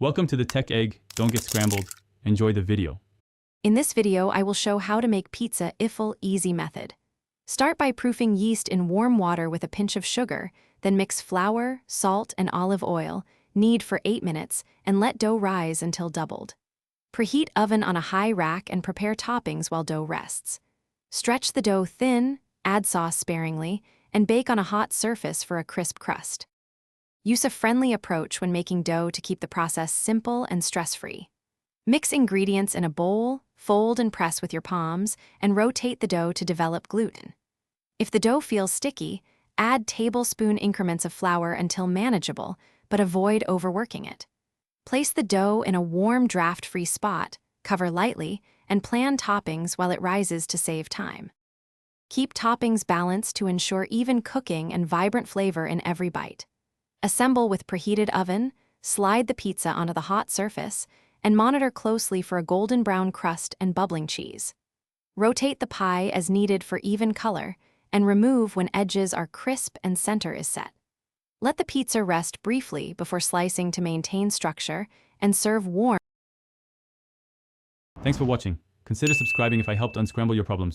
Welcome to the Tech Egg. Don't get scrambled. Enjoy the video. In this video, I will show how to make pizza Yfl easy method. Start by proofing yeast in warm water with a pinch of sugar, then mix flour, salt, and olive oil, knead for 8 minutes, and let dough rise until doubled. Preheat oven on a high rack and prepare toppings while dough rests. Stretch the dough thin, add sauce sparingly, and bake on a hot surface for a crisp crust. Use a friendly approach when making dough to keep the process simple and stress-free. Mix ingredients in a bowl, fold and press with your palms, and rotate the dough to develop gluten. If the dough feels sticky, add tablespoon increments of flour until manageable, but avoid overworking it. Place the dough in a warm, draft-free spot, cover lightly, and plan toppings while it rises to save time. Keep toppings balanced to ensure even cooking and vibrant flavor in every bite. Assemble with preheated oven, slide the pizza onto the hot surface, and monitor closely for a golden brown crust and bubbling cheese. Rotate the pie as needed for even color, and remove when edges are crisp and center is set. Let the pizza rest briefly before slicing to maintain structure, and serve warm. Thanks for watching. Consider subscribing if I helped unscramble your problems.